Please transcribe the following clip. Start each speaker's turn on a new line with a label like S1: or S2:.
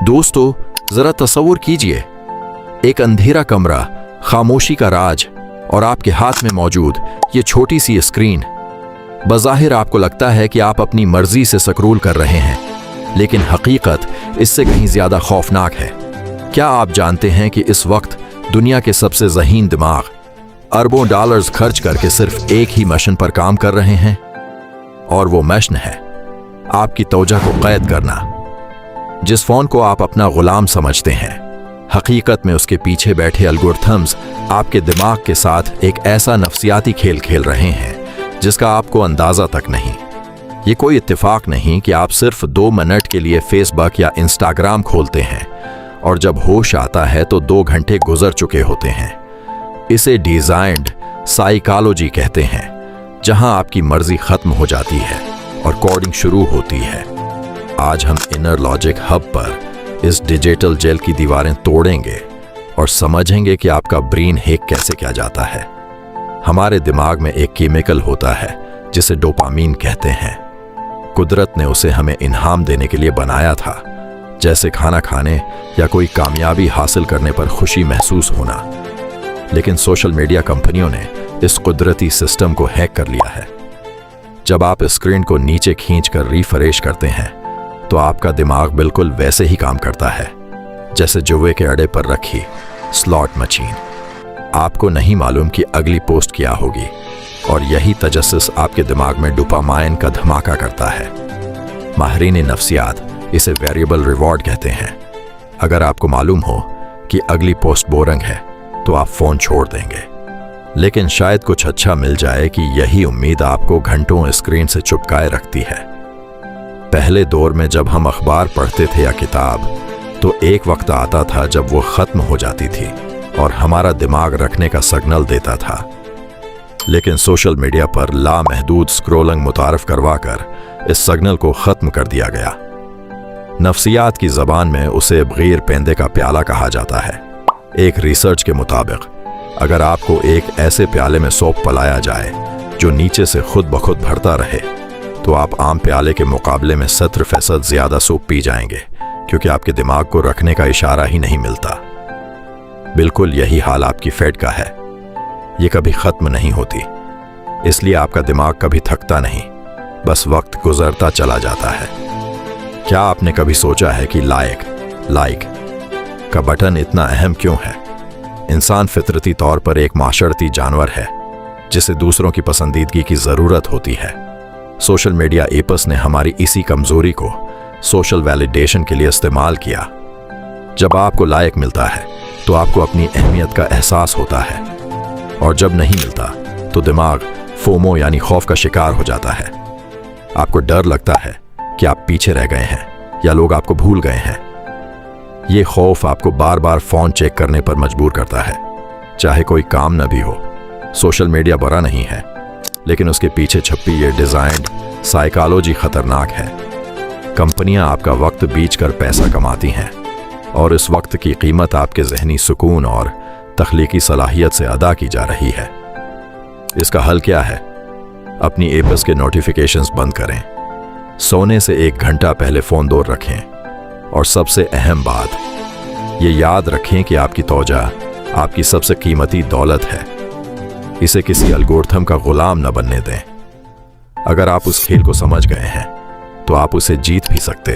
S1: दोस्तों, जरा तसव्वुर कीजिए, एक अंधेरा कमरा, खामोशी का राज और आपके हाथ में मौजूद ये छोटी सी स्क्रीन। बज़ाहिर आपको लगता है कि आप अपनी मर्जी से स्क्रॉल कर रहे हैं, लेकिन हकीकत इससे कहीं ज्यादा खौफनाक है। क्या आप जानते हैं कि इस वक्त दुनिया के सबसे ज़हीन दिमाग अरबों डॉलर्स खर्च करके सिर्फ एक ही मिशन पर काम कर रहे हैं, और वो मिशन है आपकी तवज्जो को कैद करना। जिस फोन को आप अपना गुलाम समझते हैं, हकीकत में उसके पीछे बैठे एल्गोरिथम्स आपके दिमाग के साथ एक ऐसा नफ्सियाती खेल खेल रहे हैं जिसका आपको अंदाजा तक नहीं। ये कोई इत्तेफाक नहीं कि आप सिर्फ 2 मिनट के लिए फेसबुक या इंस्टाग्राम खोलते हैं और जब होश आता है तो 2 घंटे गुजर चुके होते हैं। इसे डिजाइन्ड साइकोलॉजी कहते हैं, जहां आपकी मर्जी खत्म हो जाती है और कोडिंग शुरू होती है। आज हम इनर लॉजिक हब पर इस डिजिटल जेल की दीवारें तोड़ेंगे और समझेंगे कि आपका ब्रेन हैक कैसे किया जाता है। हमारे दिमाग में एक केमिकल होता है जिसे डोपामीन कहते हैं। कुदरत ने उसे हमें इनाम देने के लिए बनाया था, जैसे खाना खाने या कोई कामयाबी हासिल करने पर खुशी महसूस होना। लेकिन सोशल मीडिया कंपनियों ने इस कुदरती सिस्टम को हैक कर लिया है। जब आप स्क्रीन को नीचे खींचकर रिफ्रेश करते हैं तो आपका दिमाग बिल्कुल वैसे ही काम करता है जैसे जुए के अड्डे पर रखी स्लॉट मशीन। आपको नहीं मालूम कि अगली पोस्ट क्या होगी, और यही तजस्सुस आपके दिमाग में डोपामाइन का धमाका करता है। माहिरीन नफ्सियात इसे वेरिएबल रिवॉर्ड कहते हैं। अगर आपको मालूम हो कि अगली पोस्ट बोरिंग है तो आप फोन छोड़ देंगे, लेकिन शायद कुछ अच्छा मिल जाए कि यही उम्मीद आपको घंटों स्क्रीन से चिपकाए रखती है। पहले दौर में जब हम अखबार पढ़ते थे या किताब, तो एक वक्त आता था जब वो खत्म हो जाती थी और हमारा दिमाग रखने का सिग्नल देता था। लेकिन सोशल मीडिया पर लामहदूद स्क्रॉलिंग मुतारफ करवाकर इस सिग्नल को खत्म कर दिया गया। नफ्सियात की जबान में उसे बगैर पेंदे का प्याला कहा जाता है। एक रिसर्च के मुताबिक अगर आपको एक ऐसे प्याले में सौंप पिलाया जाए जो नीचे से खुद ब खुद भरता रहे, तो आप आम प्याले के मुकाबले में 70% ज्यादा सूप पी जाएंगे, क्योंकि आपके दिमाग को रखने का इशारा ही नहीं मिलता। बिल्कुल यही हाल आपकी फैट का है। ये कभी खत्म नहीं होती, इसलिए आपका दिमाग कभी थकता नहीं, बस वक्त गुजरता चला जाता है। क्या आपने कभी सोचा है कि लाइक का बटन इतना अहम क्यों है? इंसान फितरती तौर पर एक माशरती जानवर है जिसे दूसरों की पसंदीदगी की जरूरत होती है। सोशल मीडिया एप्स ने हमारी इसी कमजोरी को सोशल वैलिडेशन के लिए इस्तेमाल किया। जब आपको लाइक मिलता है तो आपको अपनी अहमियत का एहसास होता है, और जब नहीं मिलता तो दिमाग फोमो यानी खौफ का शिकार हो जाता है। आपको डर लगता है कि आप पीछे रह गए हैं या लोग आपको भूल गए हैं। ये खौफ आपको बार बार फोन चेक करने पर मजबूर करता है, चाहे कोई काम न भी हो। सोशल मीडिया बुरा नहीं है, लेकिन उसके पीछे छुपी ये डिजाइन्ड साइकोलॉजी खतरनाक है। कंपनियां आपका वक्त बीच कर पैसा कमाती हैं, और इस वक्त की कीमत आपके जहनी सुकून और तख्लीकी सलाहियत से अदा की जा रही है। इसका हल क्या है? अपनी एप्स के नोटिफिकेशंस बंद करें, सोने से 1 घंटा पहले फोन दूर रखें, और सबसे अहम बात ये याद रखें कि आपकी तवज्जो आपकी सबसे कीमती दौलत है। इसे किसी एल्गोरिथम का गुलाम न बनने दें। अगर आप उस खेल को समझ गए हैं तो आप उसे जीत भी सकते